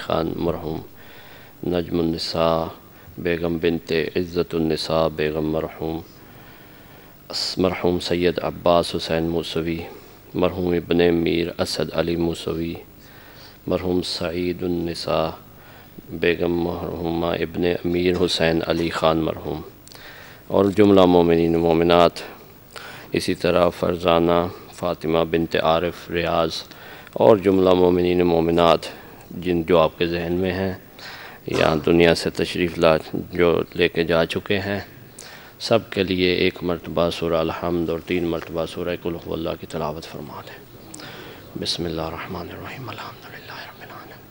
خان مرحوم، نجم النساء بیگم بنت عزت النساء بیگم مرحوم سید عباس حسین موسوی، مرحوم ابن میر اسد علی موسوی، مرحوم سعید النساء بیگم مرحومہ ابن امیر حسین علی خان مرحوم، اور جملہ مومنین و مومنات، اسی طرح فرزانہ فاطمہ بنت عارف ریاض اور جملہ مومنین و مومنات جو آپ کے ذہن میں ہیں یا دنیا سے تشریف جو لے کے جا چکے ہیں، سب کے لیے ایک مرتبہ سورہ الحمد اور 3 مرتبہ سورہ قل هو اللہ کی تلاوت فرما دیں۔ بسم اللہ الرحمن الرحیم، الحمدللہ رب العالمین،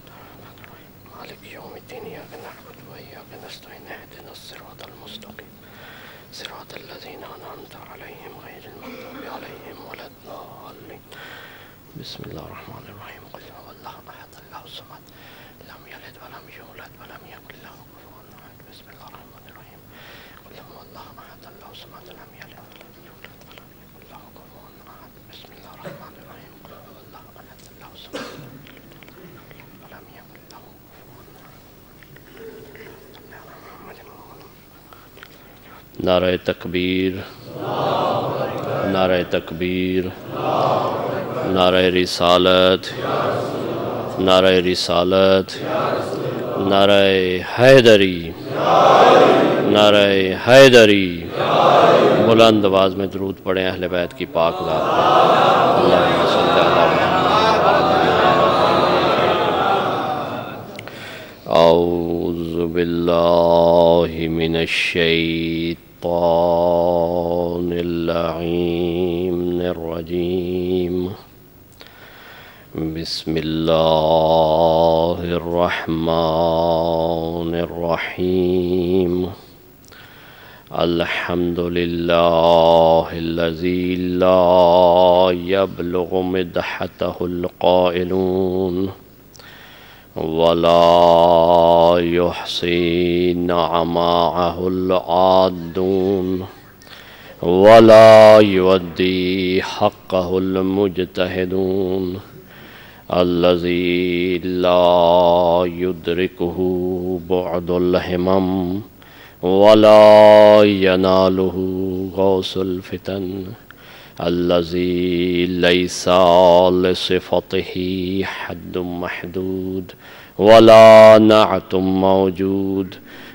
مالک یوم الدین، ایاک نعبد و ایاک نستعین، اہدنا الصراط المستقیم، صراط الذین انعمت علیہم غیر المغضوب علیہم ولا الضالین۔ بسم اللہ الرحمن الرحیم، قل هو اللہ احد اللہ الصمد، لم یلد ولم یولد ولم یکن له کفوا احد۔ بسم اللہ الرحمن الرحیم، قل هو اللہ احد اللہ الصمد، لم یلد ولم یولد ولم یکن له کفوا احد۔ بسم اللہ الرحمن الرحیم، قل هو اللہ احد اللہ الصمد، ولم یکن له کفوا احد۔ نعرہ تکبیر، نعرہ تکبیر، نعرہ رسالت، نعرہ رسالت، نعرہ حیدری، نعرہ حیدری۔ بلند آواز میں درود پڑھیں اہل بیت کی پاک ذات پر۔ اللہم صلی علی محمد۔ اعوذ باللہ من الشیطان اللعین الرجیم، بسم اللہ الرحمن الرحیم، الحمد للہ الذی لا یبلغ مدحتہ القائلون ولا یحصی نعماءہ العادون ولا یؤدی حقہ المجتہدون، الذی لا یدرکہ بعد الہمم ولا ینالہ غوث الفتن، الذی لیس لصفتہ حد محدود ولا نعت موجود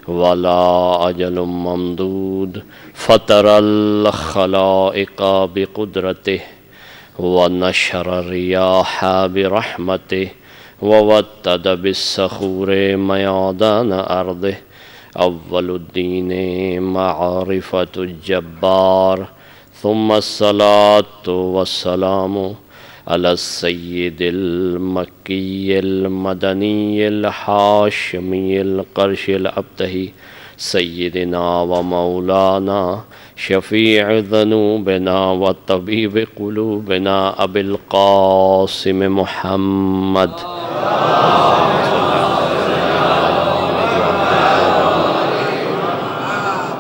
ولا اجل ممدود، فطر الخلائق بقدرتہ ونشر الریاح برحمتہ ووتد بالصخور میادان ارضہ، اول الدین معرفۃ الجبار، ثم الصلاة والسلام علی السید المکی المدنی الحاشمی القرش الابتہی، سیدنا و مولانا شفیع ذنوبنا و طبیب قلوبنا ابی القاسم محمد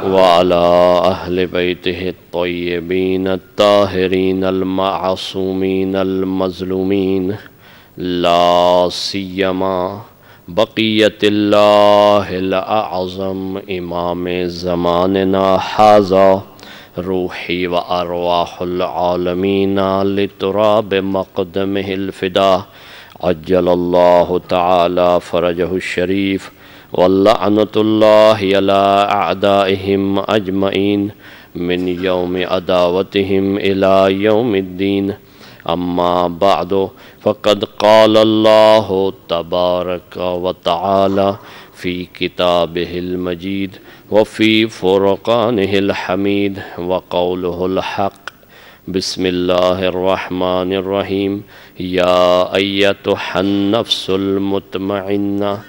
وعلى أهل بيته الطيبين الطاهرين المعصومين المظلومين، لا سيما بقية الله الأعظم إمام زماننا هذا، روحي وأرواح العالمين لتراب مقدمه الفداء، عجل الله تعالى فرجه الشريف، واللعنة الله على أعدائهم أجمعين من يوم عداوتهم إلى يوم الدين، أما بعد، فقد قال الله تبارك وتعالى في كتابه المجيد وفي فرقانه الحميد وقوله الحق، بسم الله الرحمن الرحيم، يا أيتها النفس المطمئنة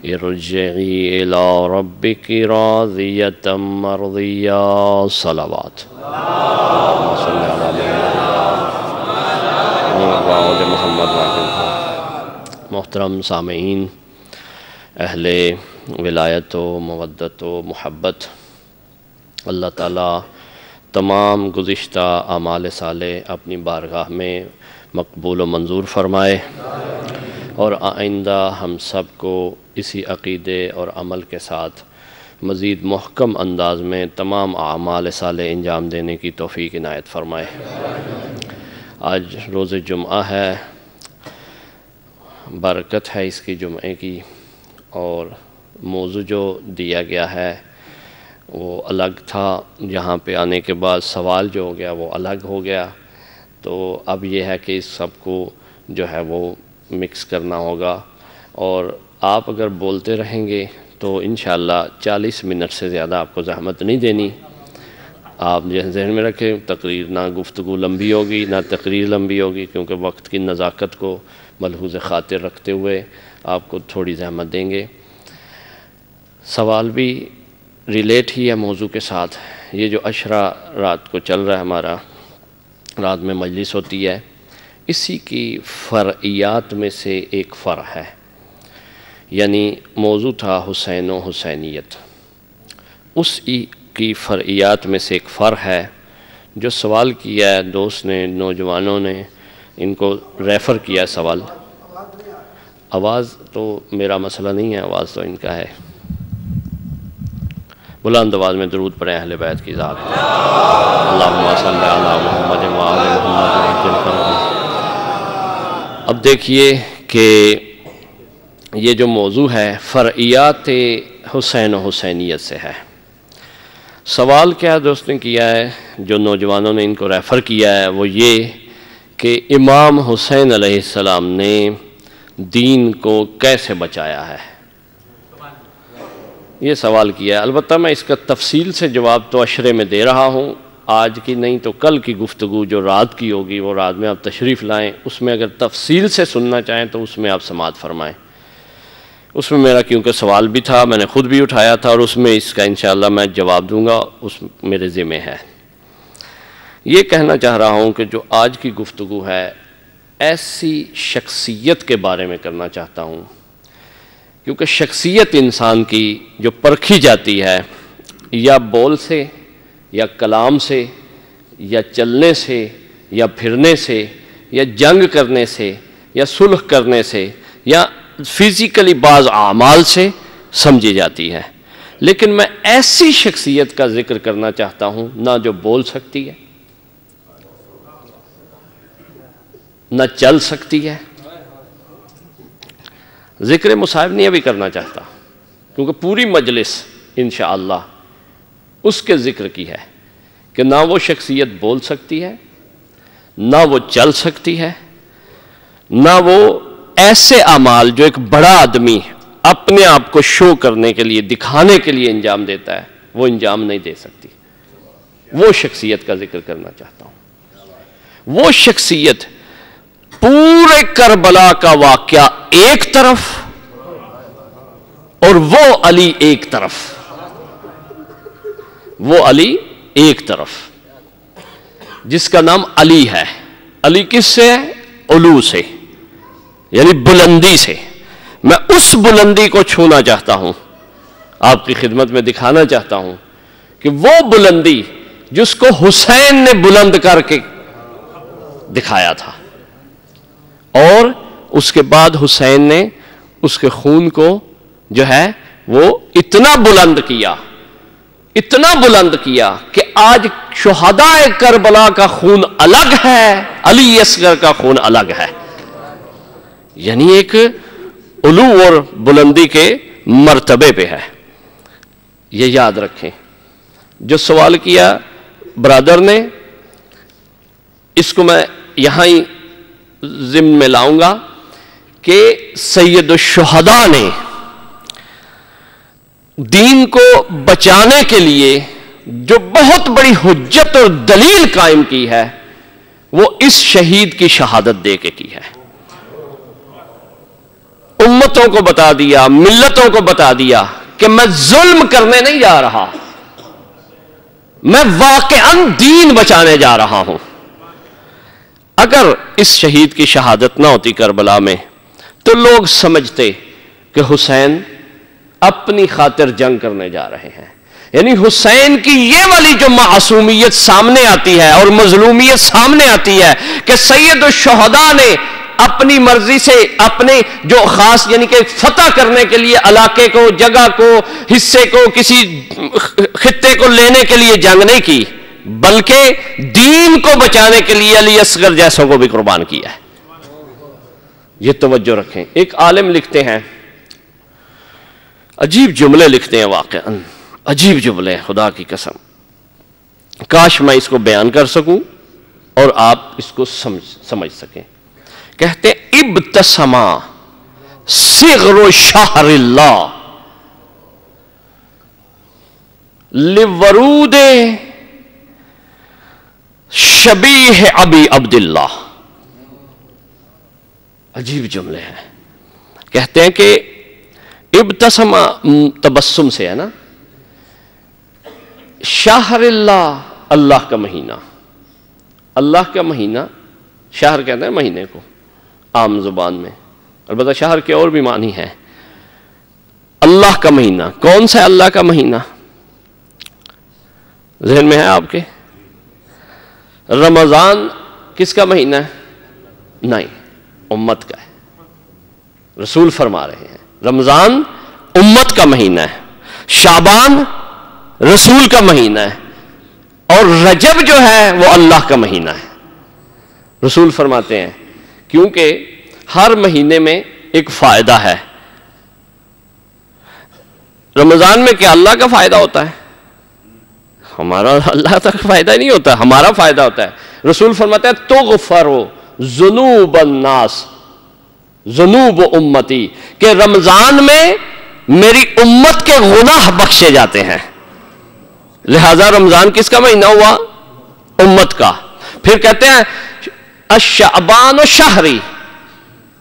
ارجعی الی ربک راضیۃ مرضیہ، صلوات محترم سامعین، اہل ولایت و مودت و محبت، اللہ تعالیٰ تمام گزشتہ اعمال صالح اپنی بارگاہ میں مقبول و منظور فرمائے، اور آئندہ ہم سب کو اسی عقیدے اور عمل کے ساتھ مزید محکم انداز میں تمام اعمال صالح انجام دینے کی توفیق عنایت فرمائے۔ آج روز جمعہ ہے، برکت ہے اس کی جمعے کی، اور موضوع جو دیا گیا ہے وہ الگ تھا، یہاں پہ آنے کے بعد سوال جو ہو گیا وہ الگ ہو گیا، تو اب یہ ہے کہ اس سب کو جو ہے وہ مکس کرنا ہوگا، اور آپ اگر بولتے رہیں گے تو انشاءاللہ 40 منٹ سے زیادہ آپ کو زحمت نہیں دینی۔ آپ ذہن میں رکھیں، تقریر نہ گفتگو لمبی ہوگی نہ تقریر لمبی ہوگی، کیونکہ وقت کی نزاکت کو ملحوظ خاطر رکھتے ہوئے آپ کو تھوڑی زحمت دیں گے۔ سوال بھی ریلیٹ ہی ہے موضوع کے ساتھ۔ یہ جو عشرہ رات کو چل رہا ہے ہمارا، رات میں مجلس ہوتی ہے، اسی کی فرعیات میں سے ایک فرع ہے، یعنی موضوع تھا حسین و حسینیت، اس کی فرعیات میں سے ایک فرع ہے۔ جو سوال کیا ہے دوست نے، نوجوانوں نے، ان کو ریفر کیا ہے سوال۔ آواز تو میرا مسئلہ نہیں ہے، آواز تو ان کا ہے۔ بلند آواز میں درود پڑھیں اہل بیت کی ذات۔ اللہم صلی علی محمد و آل محمد۔ اب دیکھیے کہ یہ جو موضوع ہے فرعیات حسین و حسینیت سے ہے۔ سوال کیا دوست نے کیا ہے، جو نوجوانوں نے ان کو ریفر کیا ہے، وہ یہ کہ امام حسین علیہ السلام نے دین کو کیسے بچایا ہے، یہ سوال کیا ہے۔ البتہ میں اس کا تفصیل سے جواب تو عشرے میں دے رہا ہوں، آج کی نہیں تو کل کی گفتگو جو رات کی ہوگی وہ رات میں آپ تشریف لائیں، اس میں اگر تفصیل سے سننا چاہیں تو اس میں آپ سماعت فرمائیں۔ اس میں میرا کیونکہ سوال بھی تھا، میں نے خود بھی اٹھایا تھا، اور اس میں اس کا انشاءاللہ میں جواب دوں گا، اس میرے ذمہ ہے۔ یہ کہنا چاہ رہا ہوں کہ جو آج کی گفتگو ہے ایسی شخصیت کے بارے میں کرنا چاہتا ہوں، کیونکہ شخصیت انسان کی جو پرکھی جاتی ہے یا بول سے یا کلام سے یا چلنے سے یا پھرنے سے یا جنگ کرنے سے یا صلح کرنے سے یا فزیکلی بعض اعمال سے سمجھی جاتی ہے، لیکن میں ایسی شخصیت کا ذکر کرنا چاہتا ہوں نہ جو بول سکتی ہے، نہ چل سکتی ہے۔ ذکر مصاحب بھی کرنا چاہتا کیونکہ پوری مجلس انشاءاللہ اس کے ذکر کی ہے کہ نہ وہ شخصیت بول سکتی ہے، نہ وہ چل سکتی ہے، نہ وہ ایسے اعمال جو ایک بڑا آدمی اپنے آپ کو شو کرنے کے لیے، دکھانے کے لیے انجام دیتا ہے، وہ انجام نہیں دے سکتی۔ وہ شخصیت کا ذکر کرنا چاہتا ہوں۔ وہ شخصیت پورے کربلا کا واقعہ ایک طرف اور وہ علی ایک طرف، وہ علی ایک طرف، جس کا نام علی ہے۔ علی کس سے ہے؟ علو سے، یعنی بلندی سے۔ میں اس بلندی کو چھونا چاہتا ہوں، آپ کی خدمت میں دکھانا چاہتا ہوں کہ وہ بلندی جس کو حسین نے بلند کر کے دکھایا تھا، اور اس کے بعد حسین نے اس کے خون کو جو ہے وہ اتنا بلند کیا، اتنا بلند کیا کہ آج شہداء کربلا کا خون الگ ہے، علی اصغر کا خون الگ ہے، یعنی ایک علو اور بلندی کے مرتبے پہ ہے۔ یہ یاد رکھیں۔ جو سوال کیا برادر نے، اس کو میں یہاں ہی ضمن میں لاؤں گا کہ سید الشہداء نے دین کو بچانے کے لیے جو بہت بڑی حجت اور دلیل قائم کی ہے، وہ اس شہید کی شہادت دے کے کی ہے۔ امتوں کو بتا دیا، ملتوں کو بتا دیا کہ میں ظلم کرنے نہیں جا رہا، میں واقعاً دین بچانے جا رہا ہوں۔ اگر اس شہید کی شہادت نہ ہوتی کربلا میں تو لوگ سمجھتے کہ حسین اپنی خاطر جنگ کرنے جا رہے ہیں، یعنی حسین کی یہ والی جو معصومیت سامنے آتی ہے اور مظلومیت سامنے آتی ہے کہ سید الشہداء نے اپنی مرضی سے اپنے جو خاص یعنی کہ فتح کرنے کے لیے علاقے کو، جگہ کو، حصے کو، کسی خطے کو لینے کے لیے جنگ نہیں کی، بلکہ دین کو بچانے کے لیے علی اصغر جیسوں کو بھی قربان کیا ہے۔ یہ توجہ رکھیں۔ ایک عالم لکھتے ہیں، عجیب جملے لکھتے ہیں، واقعا عجیب جملے ہیں، خدا کی قسم، کاش میں اس کو بیان کر سکوں اور آپ اس کو سمجھ سکیں۔ کہتے ہیں ابتسما صغر شہر اللہ لورود شبیہ ابی عبداللہ۔ عجیب جملے ہیں۔ کہتے ہیں کہ ابتسما تبسم سے ہے نا، شہر اللہ، اللہ کا مہینہ، اللہ کا مہینہ، شہر کہتے ہیں مہینے کو عام زبان میں، البتہ شہر کے اور بھی معنی ہے۔ اللہ کا مہینہ، کون سا ہے اللہ کا مہینہ؟ ذہن میں ہے آپ کے؟ رمضان کس کا مہینہ ہے؟ نہیں، امت کا ہے۔ رسول فرما رہے ہیں رمضان امت کا مہینہ ہے، شعبان رسول کا مہینہ ہے، اور رجب جو ہے وہ اللہ کا مہینہ ہے۔ رسول فرماتے ہیں کیونکہ ہر مہینے میں ایک فائدہ ہے۔ رمضان میں کیا اللہ کا فائدہ ہوتا ہے؟ ہمارا اللہ تک فائدہ نہیں ہوتا، ہمارا فائدہ ہوتا ہے۔ رسول فرماتے ہیں تغفر ذنوب الناس ذنوب امتی، کہ رمضان میں میری امت کے گناہ بخشے جاتے ہیں۔ لہذا رمضان کس کا مہینہ ہوا؟ امت کا۔ پھر کہتے ہیں الشعبان شہری،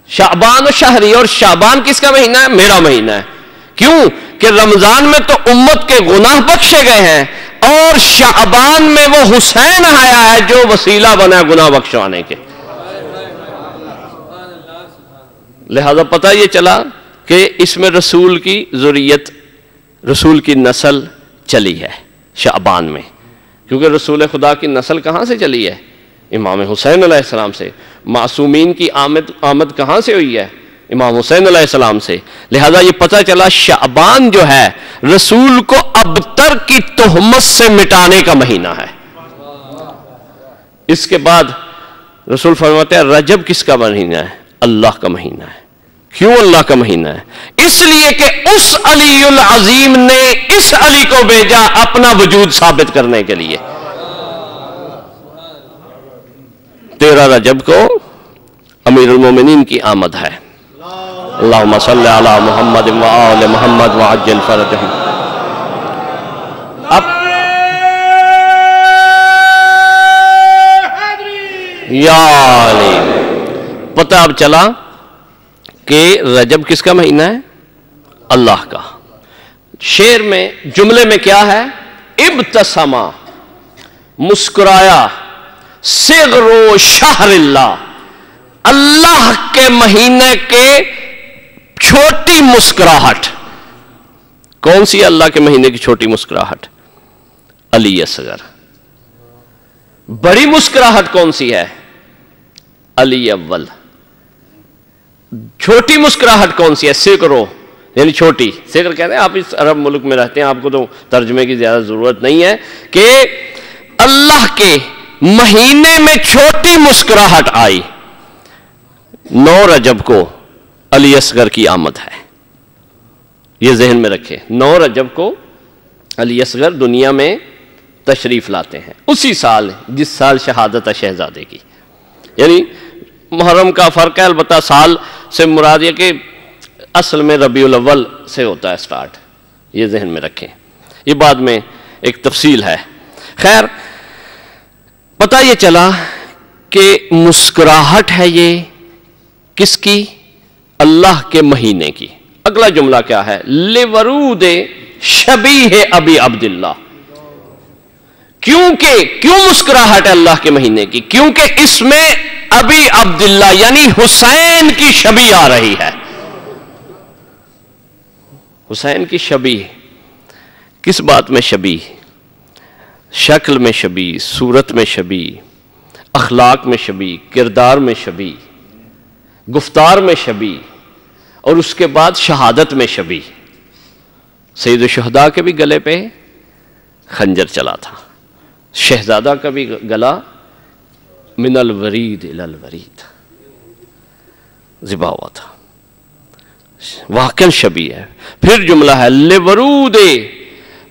شعبان شہری، اور شعبان کس کا مہینہ ہے؟ میرا مہینہ ہے۔ کیوں کہ رمضان میں تو امت کے گناہ بخشے گئے ہیں، اور شعبان میں وہ حسین آیا ہے جو وسیلہ بنا گناہ بخشوانے کے۔ لہذا پتہ یہ چلا کہ اس میں رسول کی ذریت، رسول کی نسل چلی ہے شعبان میں، کیونکہ رسول خدا کی نسل کہاں سے چلی ہے؟ امام حسین علیہ السلام سے۔ معصومین کی آمد کہاں سے ہوئی ہے؟ امام حسین علیہ السلام سے۔ لہذا یہ پتہ چلا شعبان جو ہے رسول کو ابتر کی تہمت سے مٹانے کا مہینہ ہے۔ اس کے بعد رسول فرماتے ہیں رجب کس کا مہینہ ہے؟ اللہ کا مہینہ ہے۔ کیوں اللہ کا مہینہ ہے؟ اس لیے کہ اس علی العظیم نے اس علی کو بھیجا اپنا وجود ثابت کرنے کے لیے۔ 13 رجب کو امیر المومنین کی آمد ہے۔ اللہم صلی علی محمد و آل محمد وعجل فرجہم۔ اب یا علی، پتہ اب چلا کہ رجب کس کا مہینہ ہے؟ اللہ کا۔ شعر میں، جملے میں کیا ہے؟ ابتسما، مسکرایا، صغر شہر اللہ، اللہ کے مہینے کے چھوٹی مسکراہٹ۔ کون سی اللہ کے مہینے کی چھوٹی مسکراہٹ؟ علی اصغر۔ بڑی مسکراہٹ کون سی ہے؟ علی اول۔ چھوٹی مسکراہٹ کون سی ہے؟ صغرو، یعنی چھوٹی۔ صغر کہتے ہیں، آپ اس عرب ملک میں رہتے ہیں، آپ کو تو ترجمے کی زیادہ ضرورت نہیں ہے، کہ اللہ کے مہینے میں چھوٹی مسکراہٹ آئی۔ 9 رجب کو علی اصغر کی آمد ہے، یہ ذہن میں رکھیں۔ 9 رجب کو علی اصغر دنیا میں تشریف لاتے ہیں، اسی سال جس سال شہادت شہزادے کی۔ یعنی محرم کا فرق ہے، البتہ سال سے مراد یہ کہ اصل میں ربیع الاول سے ہوتا ہے سٹارٹ، یہ ذہن میں رکھیں، یہ بعد میں ایک تفصیل ہے۔ خیر، پتہ یہ چلا کہ مسکراہٹ ہے یہ کس کی؟ اللہ کے مہینے کی۔ اگلا جملہ کیا ہے؟ لورود شبیہ ابی عبداللہ۔ کیوں مسکراہٹ ہے اللہ کے مہینے کی؟ کیونکہ اس میں ابی عبداللہ یعنی حسین کی شبیہ آ رہی ہے۔ حسین کی شبیہ کس بات میں شبیہ؟ شکل میں شبیہ، صورت میں شبیہ، اخلاق میں شبیہ، کردار میں شبیہ۔ گفتار میں شبیہ، اور اس کے بعد شہادت میں شبیہ۔ سید الشہداء کے بھی گلے پہ خنجر چلا تھا، شہزادہ کا بھی گلا من الورید الی الورید ذبح ہوا تھا، واقعا شبیہ ہے۔ پھر جملہ ہے لورود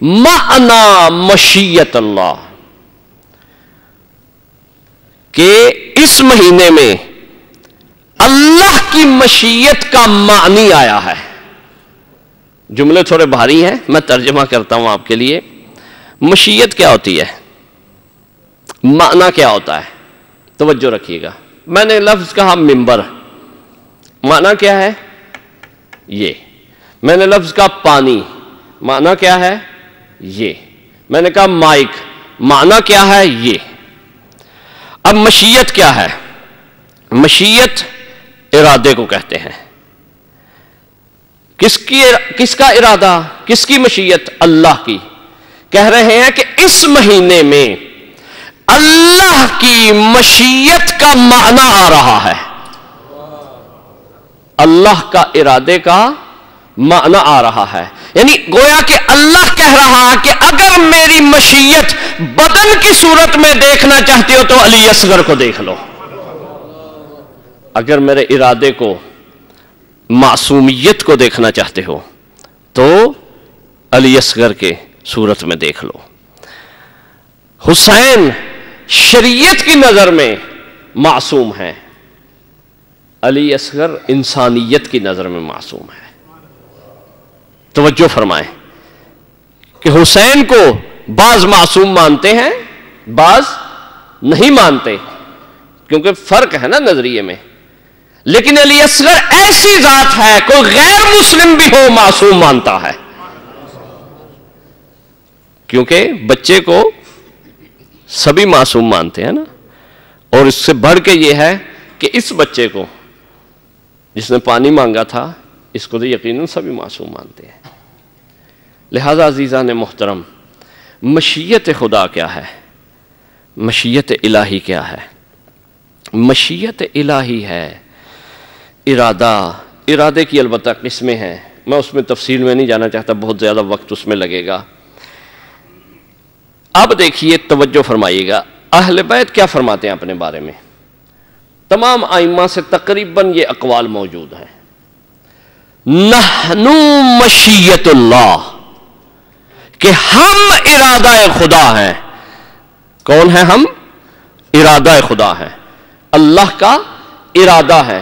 معنا مشیت اللہ، کہ اس مہینے میں اللہ کی مشیت کا معنی آیا ہے۔ جملے تھوڑے بھاری ہیں، میں ترجمہ کرتا ہوں آپ کے لیے۔ مشیت کیا ہوتی ہے؟ معنی کیا ہوتا ہے؟ توجہ رکھیے گا۔ میں نے لفظ کہا ممبر، معنی کیا ہے؟ یہ۔ میں نے لفظ کہا پانی، معنی کیا ہے؟ یہ۔ میں نے کہا مائک، معنی کیا ہے؟ یہ۔ اب مشیت کیا ہے؟ مشیت ارادے کو کہتے ہیں۔ کس کا ارادہ؟ کس کی مشیت؟ اللہ کی۔ کہہ رہے ہیں کہ اس مہینے میں اللہ کی مشیت کا معنی آ رہا ہے، اللہ کا ارادے کا معنی آ رہا ہے۔ یعنی گویا کہ اللہ کہہ رہا ہے کہ اگر میری مشیت بدن کی صورت میں دیکھنا چاہتے ہو تو علی اصغر کو دیکھ لو، اگر میرے ارادے کو معصومیت کو دیکھنا چاہتے ہو تو علی اصغر کے صورت میں دیکھ لو۔ حسین شریعت کی نظر میں معصوم ہے، علی اصغر انسانیت کی نظر میں معصوم ہے۔ توجہ فرمائیں کہ حسین کو بعض معصوم مانتے ہیں، بعض نہیں مانتے، کیونکہ فرق ہے نا نظریے میں۔ لیکن علی اصغر ایسی ذات ہے، کوئی غیر مسلم بھی ہو معصوم مانتا ہے، کیونکہ بچے کو سبھی معصوم مانتے ہیں نا۔ اور اس سے بڑھ کے یہ ہے کہ اس بچے کو جس نے پانی مانگا تھا، اس کو تو یقیناً سبھی معصوم مانتے ہیں۔ لہذا عزیزان محترم، مشیت خدا کیا ہے؟ مشیت الہی کیا ہے؟ مشیت الہی ہے ارادہ۔ ارادے کی البتہ قسمیں ہیں، میں اس میں تفصیل میں نہیں جانا چاہتا، بہت زیادہ وقت اس میں لگے گا۔ اب دیکھیے، توجہ فرمائیے گا، اہل بیت کیا فرماتے ہیں اپنے بارے میں۔ تمام ائمہ سے تقریباً یہ اقوال موجود ہیں۔ نحنو مشیت اللہ، کہ ہم ارادہ خدا ہیں۔ کون ہے ہم؟ ارادہ خدا ہے، اللہ کا ارادہ ہے۔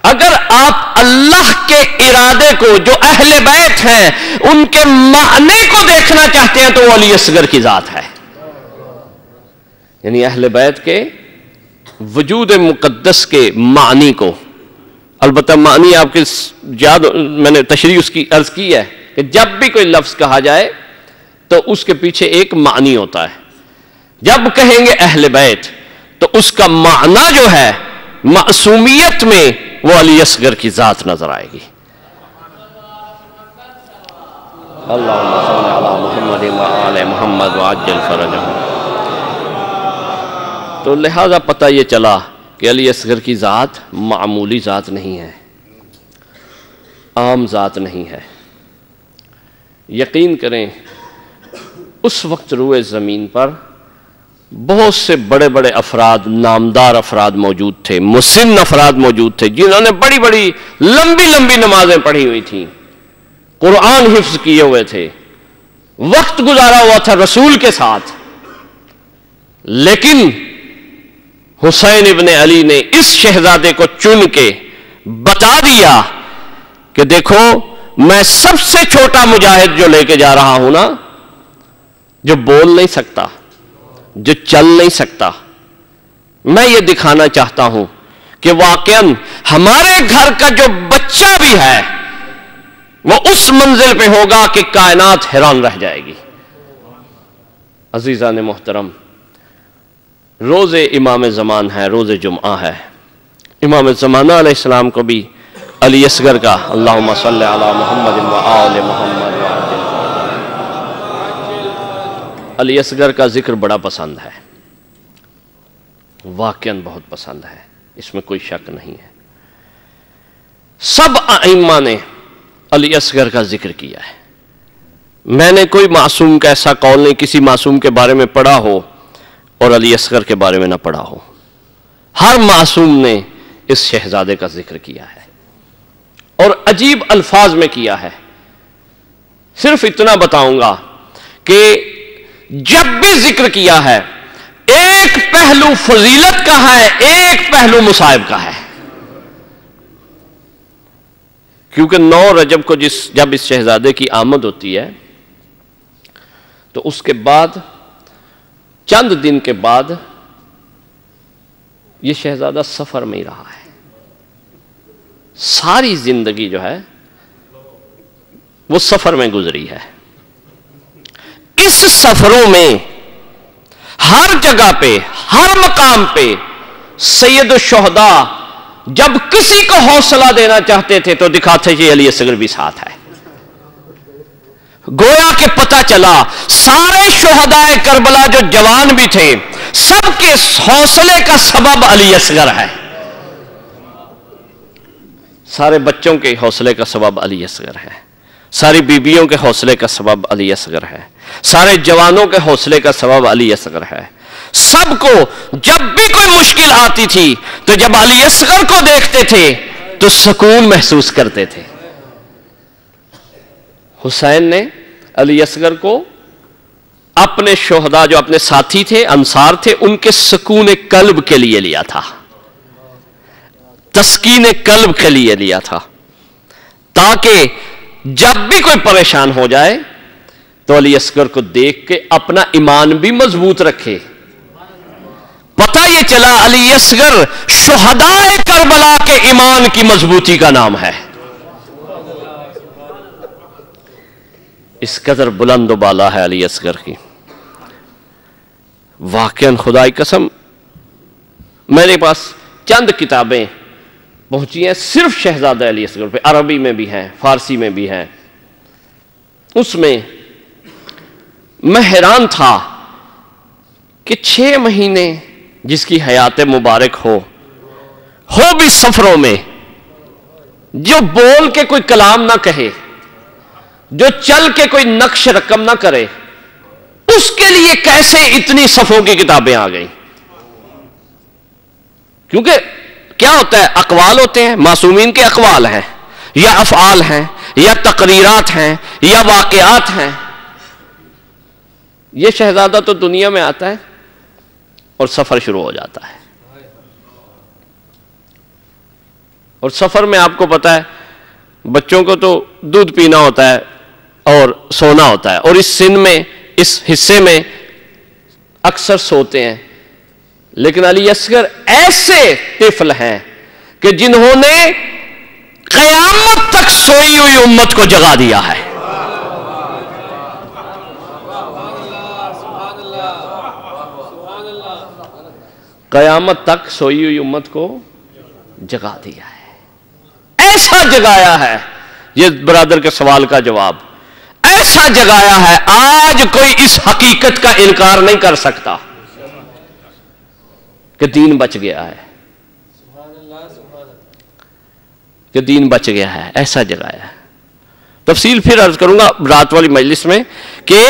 اگر آپ اللہ کے ارادے کو، جو اہل بیت ہیں ان کے معنی کو دیکھنا چاہتے ہیں تو وہ علی اصغر کی ذات ہے۔ یعنی اہل بیت کے وجود مقدس کے معنی کو، البتہ معنی آپ کے یاد، میں نے تشریح اس کی عرض کی ہے کہ جب بھی کوئی لفظ کہا جائے تو اس کے پیچھے ایک معنی ہوتا ہے۔ جب کہیں گے اہل بیت تو اس کا معنی جو ہے معصومیت میں وہ علی اصغر کی ذات نظر آئے گی۔ اللہم صلی علی محمد وآل محمد وعجل فرجہم۔ تو لہذا پتہ یہ چلا کہ علی اصغر کی ذات معمولی ذات نہیں ہے، عام ذات نہیں ہے۔ یقین کریں اس وقت روئے زمین پر بہت سے بڑے بڑے افراد، نامدار افراد موجود تھے، مسن افراد موجود تھے، جنہوں نے بڑی بڑی لمبی لمبی نمازیں پڑھی ہوئی تھیں، قرآن حفظ کیے ہوئے تھے، وقت گزارا ہوا تھا رسول کے ساتھ، لیکن حسین ابن علی نے اس شہزادے کو چن کے بتا دیا کہ دیکھو، میں سب سے چھوٹا مجاہد جو لے کے جا رہا ہوں نا، جو بول نہیں سکتا، جو چل نہیں سکتا، میں یہ دکھانا چاہتا ہوں کہ واقعاً ہمارے گھر کا جو بچہ بھی ہے وہ اس منزل پہ ہوگا کہ کائنات حیران رہ جائے گی۔ عزیزان محترم، روز امام زمان ہے، روز جمعہ ہے۔ امام زمانہ علیہ السلام کو بھی علی اصغر کا اللہم صلی علی محمد وآل محمد وعجل علی اصغر کا ذکر بڑا پسند ہے، واقعاً بہت پسند ہے، اس میں کوئی شک نہیں ہے۔ سب ائمہ نے علی اصغر کا ذکر کیا ہے. میں نے کوئی معصوم کا ایسا قول نہیں کسی معصوم کے بارے میں پڑھا ہو اور علی اصغر کے بارے میں نہ پڑھا ہو. ہر معصوم نے اس شہزادے کا ذکر کیا ہے اور عجیب الفاظ میں کیا ہے. صرف اتنا بتاؤں گا کہ جب بھی ذکر کیا ہے ایک پہلو فضیلت کا ہے، ایک پہلو مصائب کا ہے. کیونکہ 9 رجب کو جب اس شہزادے کی آمد ہوتی ہے تو اس کے بعد چند دن کے بعد یہ شہزادہ سفر میں ہی رہا ہے. ساری زندگی جو ہے وہ سفر میں گزری ہے. اس سفروں میں ہر جگہ پہ ہر مقام پہ سید الشہداء جب کسی کو حوصلہ دینا چاہتے تھے تو دکھاتے تھے علی اصغر بھی ساتھ ہے. گویا کہ پتہ چلا سارے شہداء کربلا جو جوان بھی تھے سب کے حوصلے کا سبب علی اصغر ہے. سارے بچوں کے حوصلے کا سبب علی اصغر ہے، ساری بیویوں کے حوصلے کا سبب علی اصغر ہے، سارے جوانوں کے حوصلے کا سبب علی اصغر ہے. سب کو جب بھی کوئی مشکل آتی تھی تو جب علی اصغر کو دیکھتے تھے تو سکون محسوس کرتے تھے. حسین نے علی اصغر کو اپنے شہداء جو اپنے ساتھی تھے انصار تھے ان کے سکون قلب کے لیے لیا تھا، تسکین قلب کے لیے لیا تھا، تاکہ جب بھی کوئی پریشان ہو جائے تو علی اصغر کو دیکھ کے اپنا ایمان بھی مضبوط رکھے. پتہ یہ چلا علی اصغر شہداء کربلا کے ایمان کی مضبوطی کا نام ہے. اس قدر بلند و بالا ہے علی اصغر کی. واقعاً خدا کی قسم میرے پاس چند کتابیں پہنچی ہیں صرف شہزادہ علی اصغر پہ، عربی میں بھی ہیں فارسی میں بھی ہیں. اس میں میں حیران تھا کہ 6 مہینے جس کی حیات مبارک ہو بھی سفروں میں، جو بول کے کوئی کلام نہ کہے، جو چل کے کوئی نقش رقم نہ کرے، اس کے لیے کیسے اتنی صفوں کی کتابیں آ گئیں. کیونکہ کیا ہوتا ہے اقوال ہوتے ہیں، معصومین کے اقوال ہیں یا افعال ہیں یا تقریرات ہیں یا واقعات ہیں. یہ شہزادہ تو دنیا میں آتا ہے اور سفر شروع ہو جاتا ہے. اور سفر میں آپ کو پتا ہے بچوں کو تو دودھ پینا ہوتا ہے اور سونا ہوتا ہے، اور اس سن میں اس حصے میں اکثر سوتے ہیں. لیکن علی اصغر ایسے طفل ہیں کہ جنہوں نے قیامت تک سوئی ہوئی امت کو جگا دیا ہے. قیامت تک سوئی ہوئی امت کو جگا دیا ہے. ایسا جگایا ہے، یہ برادر کے سوال کا جواب، ایسا جگایا ہے آج کوئی اس حقیقت کا انکار نہیں کر سکتا کہ دین بچ گیا ہے، کہ دین بچ گیا ہے. ایسا جگایا ہے. تفصیل پھر عرض کروں گا رات والی مجلس میں کہ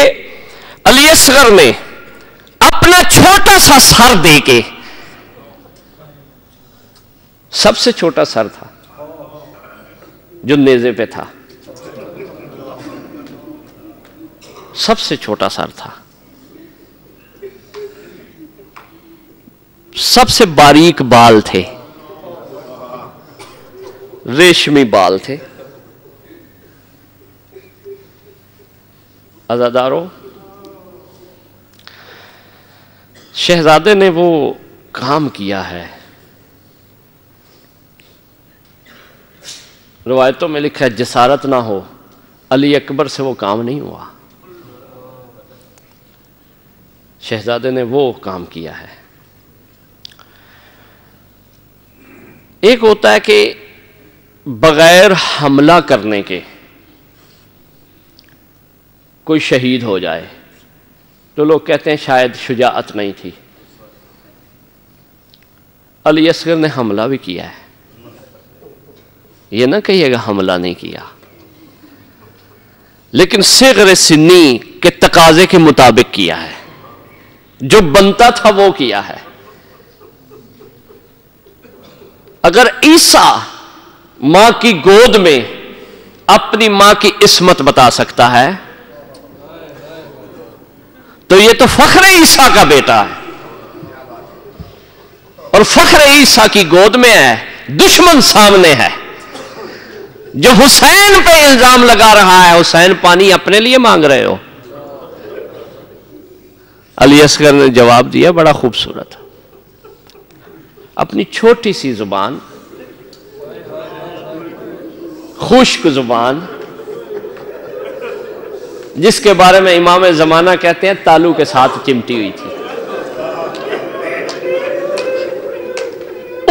علی اصغر نے اپنا چھوٹا سا سر دے کے، سب سے چھوٹا سر تھا جو نیزے پہ تھا، سب سے چھوٹا سر تھا، سب سے باریک بال تھے، ریشمی بال تھے. عزادارو، شہزادے نے وہ کام کیا ہے. روایتوں میں لکھا ہے جسارت نہ ہو علی اکبر سے وہ کام نہیں ہوا. شہزادے نے وہ کام کیا ہے. ایک ہوتا ہے کہ بغیر حملہ کرنے کے کوئی شہید ہو جائے تو لوگ کہتے ہیں شاید شجاعت نہیں تھی. علی اصغر نے حملہ بھی کیا ہے. یہ نہ کہیے گا حملہ نہیں کیا، لیکن صغر سنی کے تقاضے کے مطابق کیا ہے، جو بنتا تھا وہ کیا ہے۔ اگر عیسیٰ ماں کی گود میں اپنی ماں کی عصمت بتا سکتا ہے تو یہ تو فخر عیسیٰ کا بیٹا ہے، اور فخر عیسیٰ کی گود میں ہے، دشمن سامنے ہے جو حسین پہ الزام لگا رہا ہے۔ حسین پانی اپنے لیے مانگ رہے ہو؟ علی اصغر نے جواب دیا بڑا خوبصورت، اپنی چھوٹی سی زبان، خشک زبان، جس کے بارے میں امام زمانہ کہتے ہیں تالو کے ساتھ چمٹی ہوئی تھی،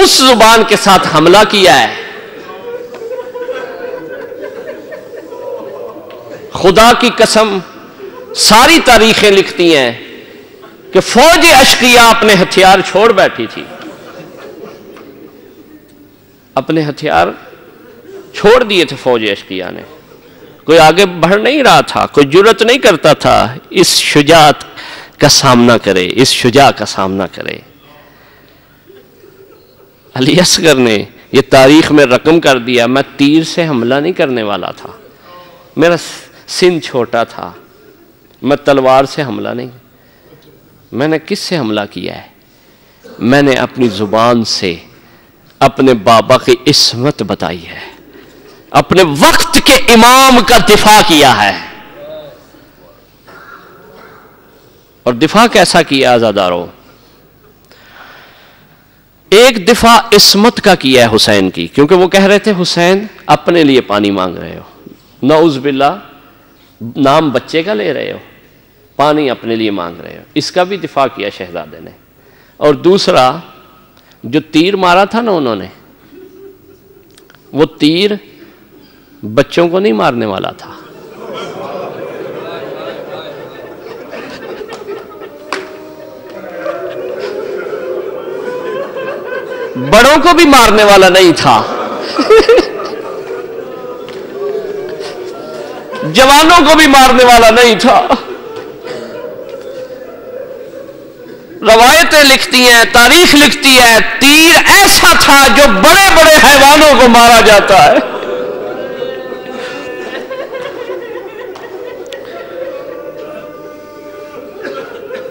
اس زبان کے ساتھ حملہ کیا ہے۔ خدا کی قسم ساری تاریخیں لکھتی ہیں کہ فوج اشقیاء اپنے ہتھیار چھوڑ بیٹھی تھی، اپنے ہتھیار چھوڑ دیے تھے فوج اشقیاء نے، کوئی آگے بڑھ نہیں رہا تھا، کوئی جرأت نہیں کرتا تھا اس شجاعت کا سامنا کرے، اس شجاع کا سامنا کرے۔ علی اصغر نے یہ تاریخ میں رقم کر دیا، میں تیر سے حملہ نہیں کرنے والا تھا، میرا سن چھوٹا تھا، میں تلوار سے حملہ نہیں، میں نے کس سے حملہ کیا ہے؟ میں نے اپنی زبان سے اپنے بابا کی عصمت بتائی ہے، اپنے وقت کے امام کا دفاع کیا ہے۔ اور دفاع کیسا کیا عزادارو؟ ایک دفاع عصمت کا کیا ہے حسین کی، کیونکہ وہ کہہ رہے تھے حسین اپنے لیے پانی مانگ رہے ہو، نعوذ باللہ نام بچے کا لے رہے ہو، پانی اپنے لیے مانگ رہے ہو، اس کا بھی دفاع کیا شہزادے نے۔ اور دوسرا جو تیر مارا تھا نا انہوں نے، وہ تیر بچوں کو نہیں مارنے والا تھا، بڑوں کو بھی مارنے والا نہیں تھا، جوانوں کو بھی مارنے والا نہیں تھا۔ روایتیں لکھتی ہیں، تاریخ لکھتی ہے، تیر ایسا تھا جو بڑے بڑے حیوانوں کو مارا جاتا ہے۔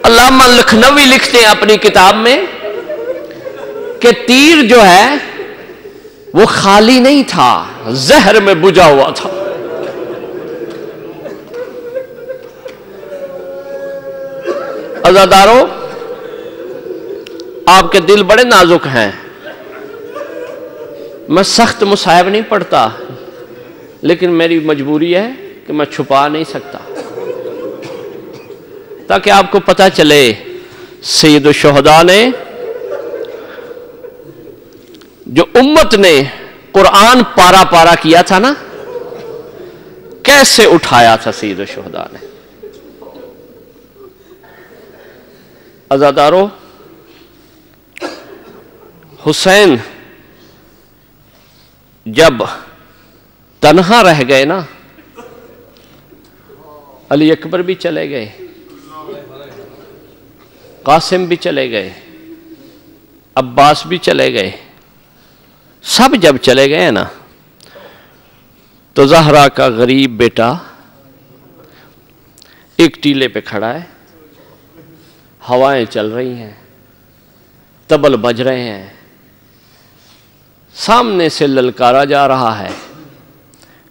علامہ لکھنوی لکھتے ہیں اپنی کتاب میں کہ تیر جو ہے وہ خالی نہیں تھا، زہر میں بجھا ہوا تھا۔ عزادارو، آپ کے دل بڑے نازک ہیں، میں سخت مصائب نہیں پڑھتا، لیکن میری مجبوری ہے کہ میں چھپا نہیں سکتا، تاکہ آپ کو پتہ چلے سید الشہداء نے، جو امت نے قرآن پارا پارا کیا تھا نا، کیسے اٹھایا تھا سید الشہداء نے۔ عزادارو، حسین جب تنہا رہ گئے نا، علی اکبر بھی چلے گئے، قاسم بھی چلے گئے، عباس بھی چلے گئے، سب جب چلے گئے نا، تو زہرا کا غریب بیٹا ایک ٹیلے پہ کھڑا ہے، ہوائیں چل رہی ہیں، طبل بج رہے ہیں، سامنے سے للکارا جا رہا ہے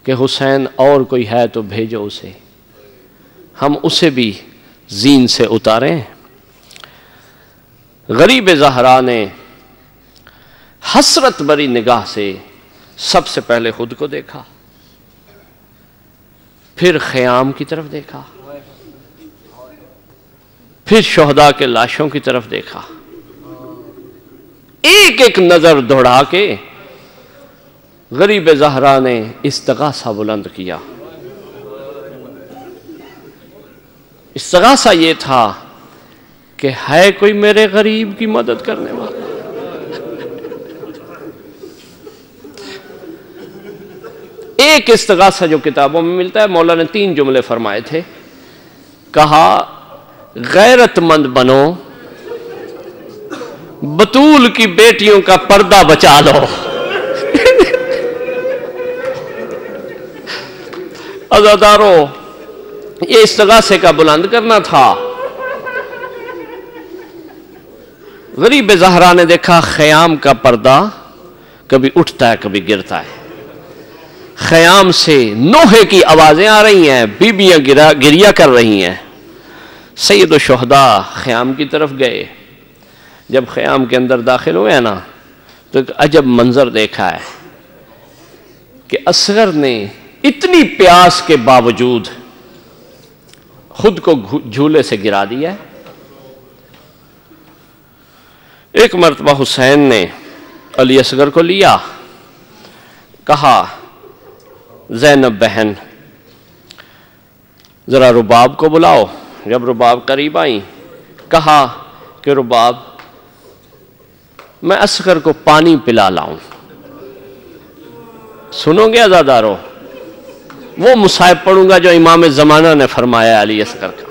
کہ حسین اور کوئی ہے تو بھیجو اسے، ہم اسے بھی زین سے اتاریں۔ غریب زہرا نے حسرت بری نگاہ سے سب سے پہلے خود کو دیکھا، پھر خیام کی طرف دیکھا، پھر شہداء کے لاشوں کی طرف دیکھا، ایک ایک نظر دوڑا کے غریب زہرا نے استغاثہ بلند کیا۔ استغاثہ یہ تھا کہ ہے کوئی میرے غریب کی مدد کرنے والا۔ ایک استغاثہ جو کتابوں میں ملتا ہے، مولا نے 3 جملے فرمائے تھے. کہا غیرت مند بنو، بطول کی بیٹیوں کا پردہ بچا لو. عزادارو، یہ استغاثے کا بلند کرنا تھا. غریب زہرا نے دیکھا خیام کا پردہ کبھی اٹھتا ہے کبھی گرتا ہے. خیام سے نوحے کی آوازیں آ رہی ہیں، بیویاں گریا کر رہی ہیں. سید الشہداء خیام کی طرف گئے. جب خیام کے اندر داخل ہوئے نا تو ایک عجب منظر دیکھا ہے کہ اصغر نے اتنی پیاس کے باوجود خود کو جھولے سے گرا دیا ہے. ایک مرتبہ حسین نے علی اصغر کو لیا، کہا زینب بہن ذرا رباب کو بلاؤ. جب رباب قریب آئیں کہا کہ رباب میں اصغر کو پانی پلا لاؤں. سنو گے عزادارو، وہ مصائب پڑھوں گا جو امام زمانہ نے فرمایا علی اصغر کا،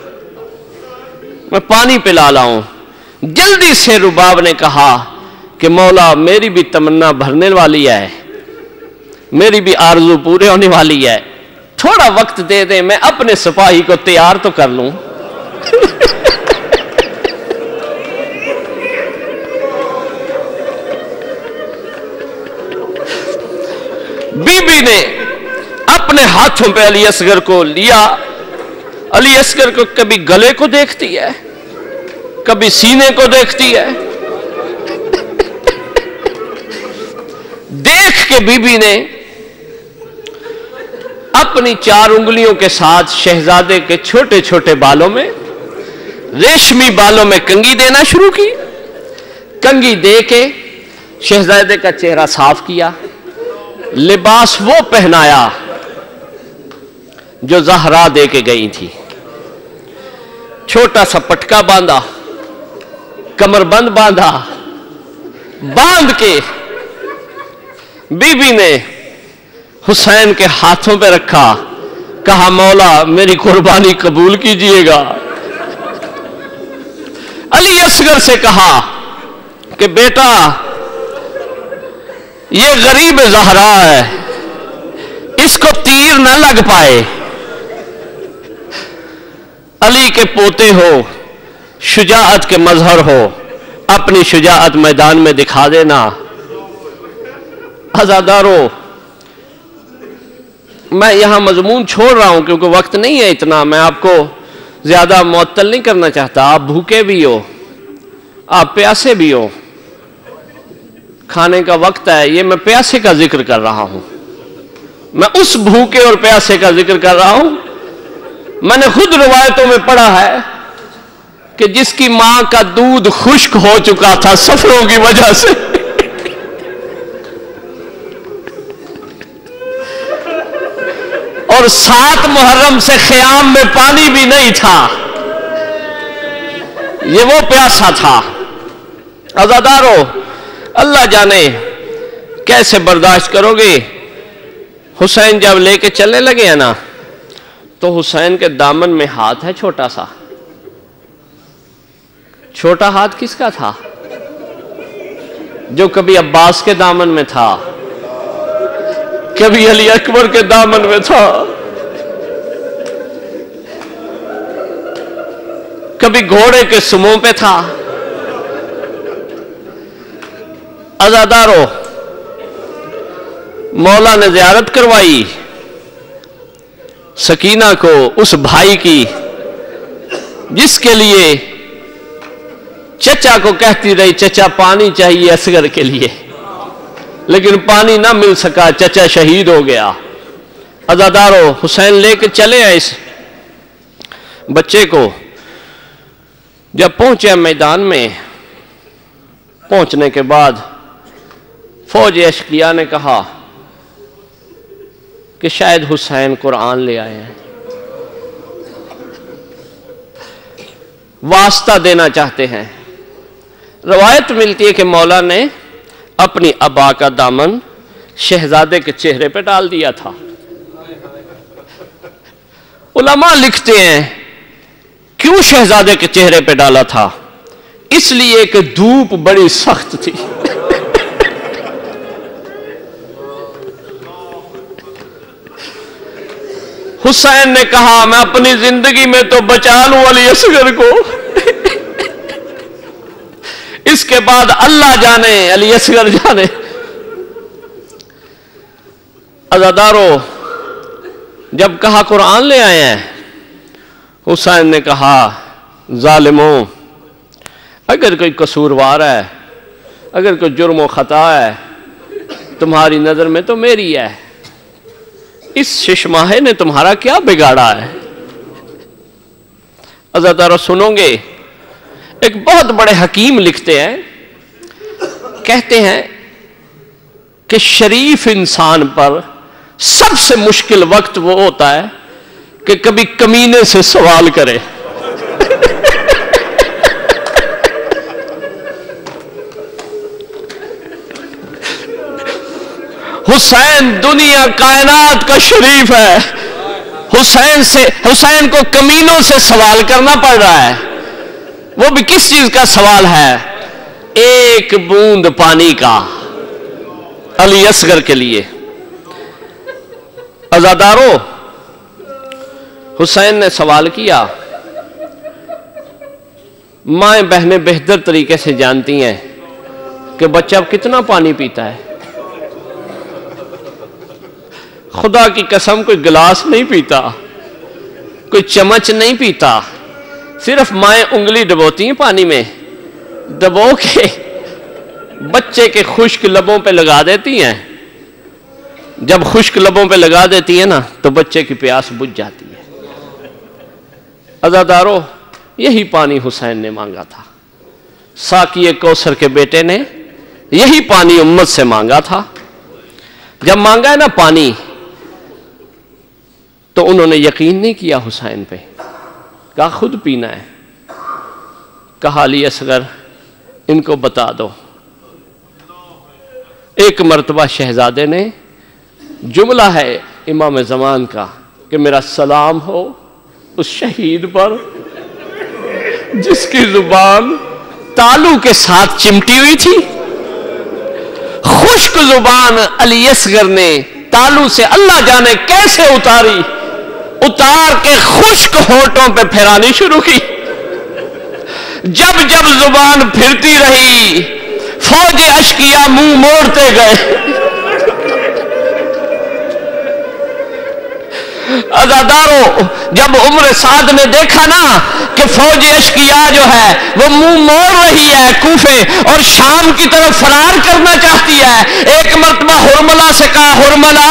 میں پانی پلا لاؤں. جلدی سے رباب نے کہا کہ مولا میری بھی تمنا بھرنے والی ہے، میری بھی آرزو پورے ہونے والی ہے، تھوڑا وقت دے دیں، میں اپنے سپاہی کو تیار تو کر لوں. بی بی نے اپنے ہاتھوں پہ علی اصغر کو لیا. علی اصغر کو کبھی گلے کو دیکھتی ہے کبھی سینے کو دیکھتی ہے. دیکھ کے بی بی نے اپنی 4 انگلیوں کے ساتھ شہزادے کے چھوٹے چھوٹے بالوں میں، ریشمی بالوں میں کنگھی دینا شروع کی. کنگھی دے کے شہزادے کا چہرہ صاف کیا، لباس وہ پہنایا جو زہرا دے کے گئی تھی. چھوٹا سا پٹکا باندھا، کمر بند باندھا. باندھ کے بی بی نے حسین کے ہاتھوں پہ رکھا، کہا مولا میری قربانی قبول کیجئے گا. علی اصغر سے کہا کہ بیٹا یہ غریب زہرا ہے، اس کو تیر نہ لگ پائے. علی کے پوتے ہو، شجاعت کے مظہر ہو، اپنی شجاعت میدان میں دکھا دینا. عزادارو، میں یہاں مضمون چھوڑ رہا ہوں کیونکہ وقت نہیں ہے اتنا، میں آپ کو زیادہ معطل نہیں کرنا چاہتا. آپ بھوکے بھی ہو، آپ پیاسے بھی ہو، کھانے کا وقت ہے. یہ میں پیاسے کا ذکر کر رہا ہوں، میں اس بھوکے اور پیاسے کا ذکر کر رہا ہوں. میں نے خود روایتوں میں پڑھا ہے کہ جس کی ماں کا دودھ خشک ہو چکا تھا سفروں کی وجہ سے، اور 7 محرم سے خیام میں پانی بھی نہیں تھا، یہ وہ پیاسا تھا. عزادارو، اللہ جانے کیسے برداشت کرو گے. حسین جب لے کے چلنے لگے ہیں نا تو حسین کے دامن میں ہاتھ ہے چھوٹا سا. چھوٹا ہاتھ کس کا تھا؟ جو کبھی عباس کے دامن میں تھا، کبھی علی اکبر کے دامن میں تھا، کبھی گھوڑے کے سموں پہ تھا. عزادارو، مولا نے زیارت کروائی سکینہ کو، اس بھائی کی جس کے لیے چچا کو کہتی رہی چچا پانی چاہیے اصغر کے لیے، لیکن پانی نہ مل سکا، چچا شہید ہو گیا. عزادارو، حسین لے کے چلے آئے اس بچے کو. جب پہنچے میدان میں، پہنچنے کے بعد فوج اشقیاء نے کہا کہ شاید حسین قرآن لے آئے ہیں، واسطہ دینا چاہتے ہیں. روایت ملتی ہے کہ مولا نے اپنی ابا کا دامن شہزادے کے چہرے پہ ڈال دیا تھا. علماء لکھتے ہیں کیوں شہزادے کے چہرے پہ ڈالا تھا؟ اس لیے کہ دھوپ بڑی سخت تھی. حسین نے کہا میں اپنی زندگی میں تو بچا لوں علی اصغر کو، اس کے بعد اللہ جانے، علی اصغر جانے. عزادارو، جب کہا قرآن لے آئے ہیں، حسین نے کہا ظالموں، اگر کوئی قصوروار ہے، اگر کوئی جرم و خطا ہے، تمہاری نظر میں تو میری ہے، اس ششماہے نے تمہارا کیا بگاڑا ہے؟ عزادارو سنو گے، ایک بہت بڑے حکیم لکھتے ہیں، کہتے ہیں کہ شریف انسان پر سب سے مشکل وقت وہ ہوتا ہے کہ کبھی کمینے سے سوال کرے. حسین دنیا کائنات کا شریف ہے، حسین کو کمینوں سے سوال کرنا پڑ رہا ہے. وہ بھی کس چیز کا سوال ہے؟ ایک بوند پانی کا، علی اصغر کے لیے. عزادارو، حسین نے سوال کیا. مائیں بہنیں بہتر طریقے سے جانتی ہیں کہ بچہ کتنا پانی پیتا ہے. خدا کی قسم کوئی گلاس نہیں پیتا، کوئی چمچ نہیں پیتا، صرف مائیں انگلی ڈبوتی ہیں پانی میں، دبو کے بچے کے خشک لبوں پہ لگا دیتی ہیں. جب خشک لبوں پہ لگا دیتی ہے نا تو بچے کی پیاس بجھ جاتی ہے. عزادارو، یہی پانی حسین نے مانگا تھا. ساقی کوثر کے بیٹے نے یہی پانی امت سے مانگا تھا. جب مانگا ہے نا پانی، تو انہوں نے یقین نہیں کیا حسین پہ، کہا خود پینا ہے. کہا علی اصغر ان کو بتا دو. ایک مرتبہ شہزادے نے، جملہ ہے امام زمان کا کہ میرا سلام ہو اس شہید پر جس کی زبان تالو کے ساتھ چمٹی ہوئی تھی. خشک زبان علی اصغر نے تالو سے اللہ جانے کیسے اتاری، اتار کے خشک ہونٹوں پہ پھیرانی شروع کی. جب جب زبان پھرتی رہی، فوج اشقیا منہ موڑتے گئے. عزادارو، جب عمر سعد نے دیکھا نا کہ فوج اشقیا جو ہے وہ منہ موڑ رہی ہے، کوفے اور شام کی طرف فرار کرنا چاہتی ہے، ایک مرتبہ ہرملا سے کہا ہرملا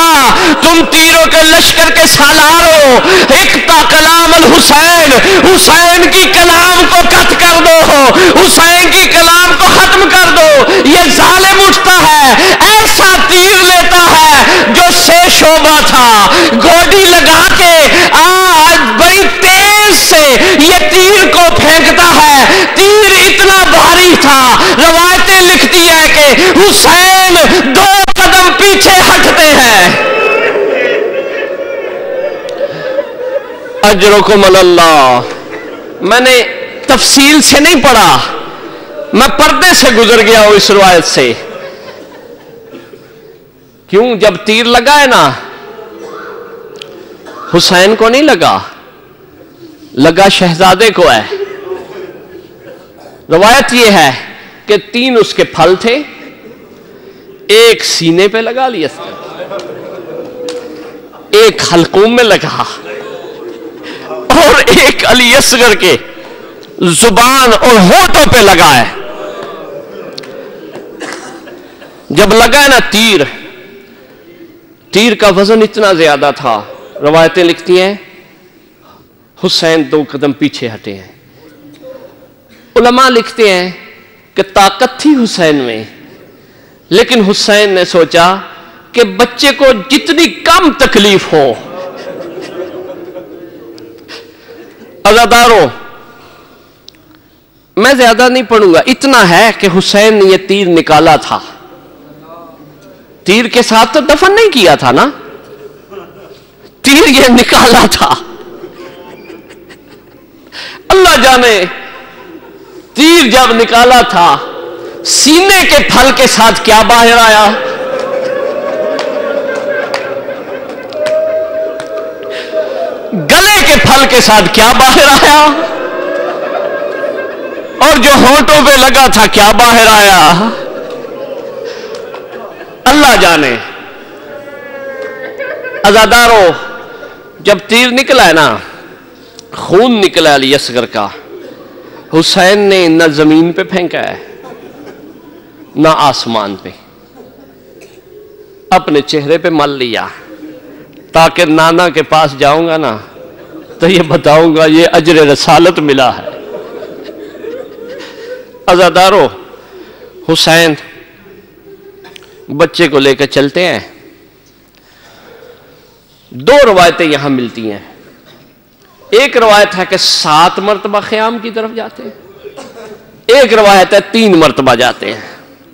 تم تیروں کے لشکر کے سالار ہو، اقطع کلام الحسین، حسین کی کلام کو قطع کر دو، حسین کی کلام کو ختم کر دو. یہ ظالم اٹھتا ہے، ایسا تیر لیتا ہے جو سے شعبہ تھا، گوڈی لگا کے آج بڑی تیز سے یہ تیر کو پھینکتا ہے. تیر اتنا بھاری تھا، روایتیں لکھتی ہے کہ حسین 2 قدم پیچھے ہٹتے ہیں. اجرکم اللہ. میں نے تفصیل سے نہیں پڑھا، میں پردے سے گزر گیا ہوں اس روایت سے. کیوں؟ جب تیر لگا ہے نا، حسین کو نہیں لگا، لگا شہزادے کو ہے. روایت یہ ہے کہ 3 اس کے پھل تھے، ایک سینے پہ لگا لیا، ایک حلقوم میں لگا، اور ایک علی اصغر کے زبان اور ہونٹوں پہ لگا ہے. جب لگا ہے نا تیر کا وزن اتنا زیادہ تھا، روایتیں لکھتی ہیں حسین 2 قدم پیچھے ہٹے ہیں. علماء لکھتے ہیں کہ طاقت تھی حسین میں، لیکن حسین نے سوچا کہ بچے کو جتنی کم تکلیف ہو. عزادارو، میں زیادہ نہیں پڑھوں گا، اتنا ہے کہ حسین نے یہ تیر نکالا تھا. تیر کے ساتھ تو دفن نہیں کیا تھا نا، تیر یہ نکالا تھا. اللہ جانے تیر جب نکالا تھا سینے کے پھل کے ساتھ کیا باہر آیا؟ گلے کے پھل کے ساتھ کیا باہر آیا؟ اور جو ہونٹوں پہ لگا تھا کیا باہر آیا؟ اللہ جانے۔ عزادارو، جب تیر نکلا ہے نا، خون نکلا علی اصغر کا، حسین نے نہ زمین پہ پھینکا ہے نہ آسمان پہ، اپنے چہرے پہ مل لیا، تاکہ نانا کے پاس جاؤں گا نا تو یہ بتاؤں گا یہ اجر رسالت ملا ہے۔ عزادارو، حسین بچے کو لے کر چلتے ہیں۔ دو روایتیں یہاں ملتی ہیں۔ ایک روایت ہے کہ 7 مرتبہ خیام کی طرف جاتے ہیں، ایک روایت ہے 3 مرتبہ جاتے ہیں۔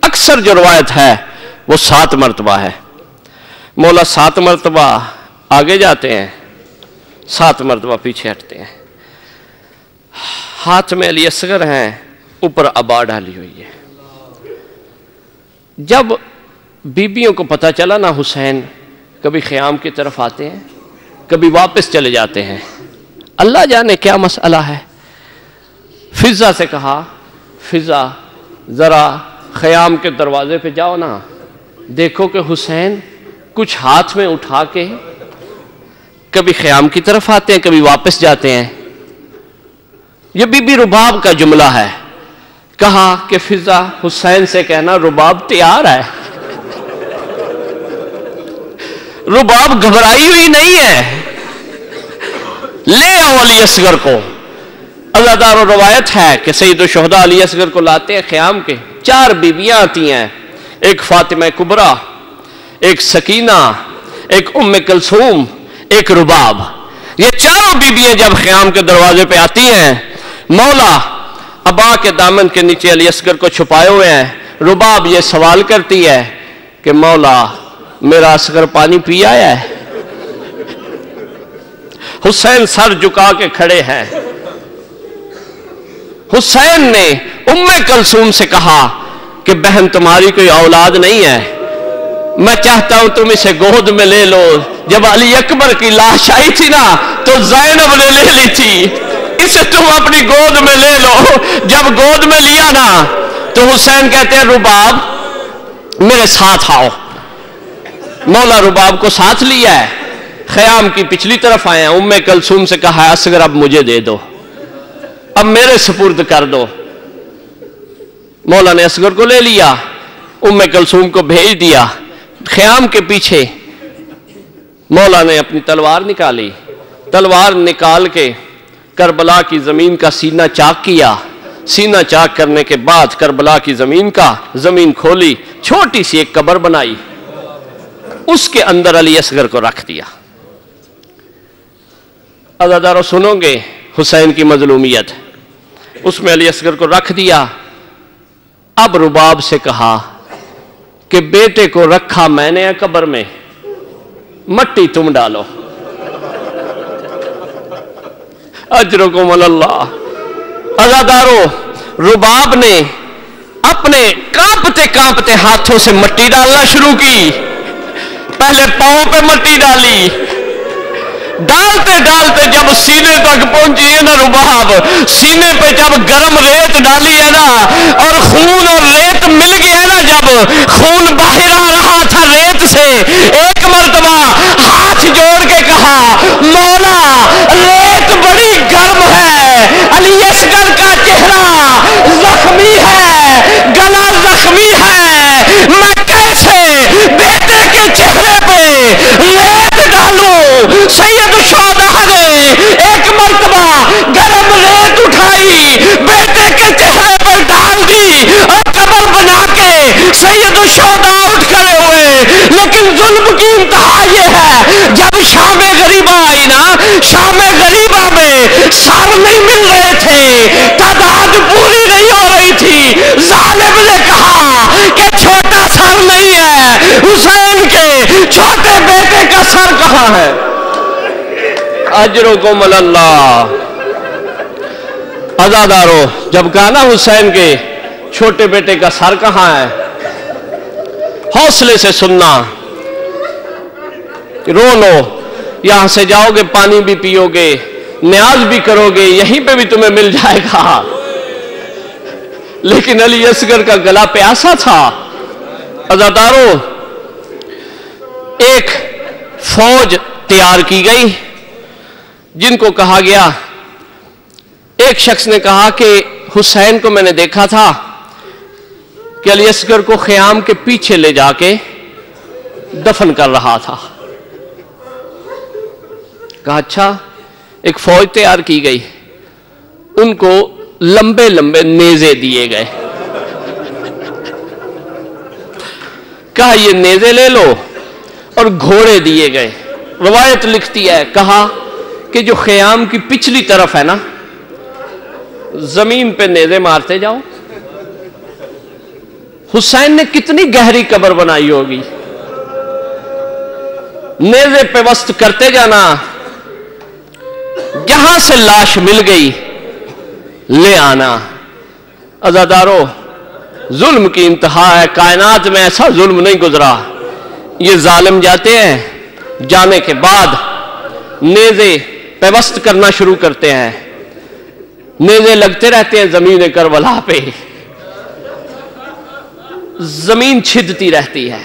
اکثر جو روایت ہے وہ 7 مرتبہ ہے۔ مولا 7 مرتبہ آگے جاتے ہیں، 7 مرتبہ پیچھے ہٹتے ہیں۔ ہاتھ میں علی اصغر ہیں، اوپر عبا ڈالی ہوئی ہے۔ جب بیبیوں کو پتہ چلا نا حسین کبھی خیام کی طرف آتے ہیں، کبھی واپس چلے جاتے ہیں، اللہ جانے کیا مسئلہ ہے، فضا سے کہا، فضا ذرا خیام کے دروازے پہ جاؤ نا، دیکھو کہ حسین کچھ ہاتھ میں اٹھا کے کبھی خیام کی طرف آتے ہیں، کبھی واپس جاتے ہیں۔ یہ بی بی رباب کا جملہ ہے۔ کہا کہ فضا حسین سے کہنا رباب تیار ہے، رباب گھبرائی ہوئی نہیں ہے، لے آؤ علی اصغر کو۔ عزادار و روایت ہے کہ سید الشہداء علی اصغر کو لاتے ہیں خیام کے، 4 بیویاں آتی ہیں، ایک فاطمہ کبریٰ، ایک سکینہ، ایک ام کلثوم، ایک رباب۔ یہ 4 بیویاں جب خیام کے دروازے پہ آتی ہیں، مولا عبا کے دامن کے نیچے علی اصغر کو چھپائے ہوئے ہیں۔ رباب یہ سوال کرتی ہے کہ مولا میرا اصغر پانی پی آیا ہے؟ حسین سر جھکا کے کھڑے ہیں۔ حسین نے ام کلثوم سے کہا کہ بہن تمہاری کوئی اولاد نہیں ہے، میں چاہتا ہوں تم اسے گود میں لے لو۔ جب علی اکبر کی لاش آئی تھی نا تو زینب نے لے لی تھی، اسے تم اپنی گود میں لے لو۔ جب گود میں لیا نا تو حسین کہتے ہیں رباب میرے ساتھ آؤ۔ مولا رباب کو ساتھ لیا ہے، خیام کی پچھلی طرف آئے ہیں۔ ام کلثوم سے کہا ہے اصغر اب مجھے دے دو، اب میرے سپرد کر دو۔ مولا نے اصغر کو لے لیا، ام کلثوم کو بھیج دیا۔ خیام کے پیچھے مولا نے اپنی تلوار نکالی، تلوار نکال کے کربلا کی زمین کا سینہ چاک کیا۔ سینہ چاک کرنے کے بعد کربلا کی زمین کھولی، چھوٹی سی ایک قبر بنائی، اس کے اندر علی اصغر کو رکھ دیا۔ عزادارو سنو گے حسین کی مظلومیت، اس میں علی اصغر کو رکھ دیا۔ اب رباب سے کہا کہ بیٹے کو رکھا میں نے قبر میں، مٹی تم ڈالو۔ اجرکم اللہ۔ عزادارو رباب نے اپنے کانپتے ہاتھوں سے مٹی ڈالنا شروع کی، پہلے پاؤں پہ مٹی ڈالی، ڈالتے ڈالتے جب سینے تک پہنچی ہے نا رباب، سینے پہ جب گرم ریت ڈالی ہے نا اور خون اور ریت مل گیا نا، جب خون باہر آ رہا تھا ریت سے، ایک مرتبہ ہاتھ جوڑ کے کہا مولا ریت بڑی گرم ہے، علی اصغر کا چہرہ زخمی ہے، گلا زخمی ہے، میں کیسے بیٹے کے چہرے پہ ریت ڈالوں؟ سید الشہداء نے ایک مرتبہ گرم ریت اٹھائی، بیٹے کے چہرے پر ڈال دی اور قبر بنا کے سید الشہداء اٹھ کھڑے ہوئے۔ لیکن ظلم کی انتہا یہ ہے، جب شام غریبہ آئی نا، شام غریبہ میں سر نہیں مل رہے تھے، تعداد پوری نہیں ہو رہی تھی، ظالم نے کہا کہ چھوٹا سر نہیں ہے، حسین کے چھوٹے بیٹے کا سر کہاں ہے؟ اجرکم اللہ۔ عزادارو، جب کہا نا حسین کے چھوٹے بیٹے کا سر کہاں ہے، حوصلے سے سننا، رو لو، یہاں سے جاؤ گے پانی بھی پیو گے، نیاز بھی کرو گے، یہیں پہ بھی تمہیں مل جائے گا۔ لیکن علی اصغر کا گلا پیاسا تھا۔ عزادارو، ایک فوج تیار کی گئی جن کو کہا گیا، ایک شخص نے کہا کہ حسین کو میں نے دیکھا تھا کہ علی اصغر کو خیام کے پیچھے لے جا کے دفن کر رہا تھا۔ کہا اچھا، ایک فوج تیار کی گئی، ان کو لمبے لمبے نیزے دیے گئے، کہا یہ نیزے لے لو، اور گھوڑے دیے گئے۔ روایت لکھتی ہے، کہا کہ جو خیام کی پچھلی طرف ہے نا، زمین پہ نیزے مارتے جاؤ۔ حسین نے کتنی گہری قبر بنائی ہوگی، نیزے پہ وسط کرتے جانا، جہاں سے لاش مل گئی لے آنا۔ عزادارو، ظلم کی انتہا ہے، کائنات میں ایسا ظلم نہیں گزرا۔ یہ ظالم جاتے ہیں، جانے کے بعد نیزے پیوست کرنا شروع کرتے ہیں، نیزے لگتے رہتے ہیں زمین کربلا پہ، زمین چھدتی رہتی ہے،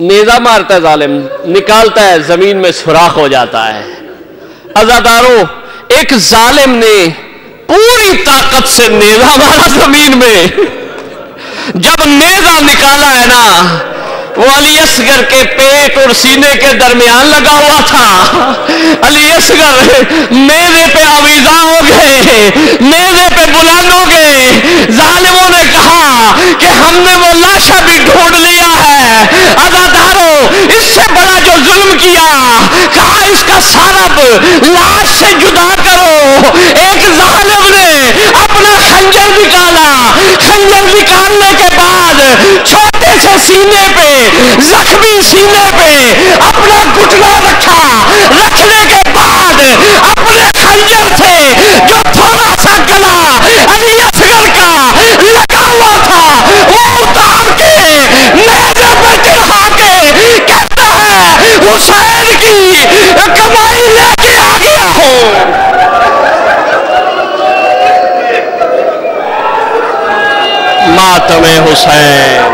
نیزہ مارتا ہے ظالم، نکالتا ہے زمین میں سوراخ ہو جاتا ہے۔ عزادارو، ایک ظالم نے پوری طاقت سے نیزہ مارا زمین میں، جب نیزہ نکالا ہے نا، وہ علی اصغر کے پیٹ اور سینے کے درمیان لگا ہوا تھا۔ علی اصغر نیزے پہ آویزاں ہو گئے، نیزے پہ بلند ہو گئے۔ ظالموں نے کہا کہ ہم نے وہ لاشا بھی ڈھونڈ لیا ہے۔ عزادارو، اس سے بڑا جو ظلم کیا، کہا اس کا سارب لاش سے جدا کرو۔ ایک ظالم نے اپنا خنجر نکالا، خنجر نکالنے کے بعد چھوٹے سے سینے پہ، زخمی سینے پہ اپنا گھٹنا رکھا، رکھنے کے بعد اپنے خنجر سے جو تھوڑا سا گلا علی اصغر کا لگا ہوا تھا، وہ اتار کے نیزے پہ چڑھا کے کہتا ہے حسین کی کمائی لے کے آ گیا ہوں۔ ماتم حسین،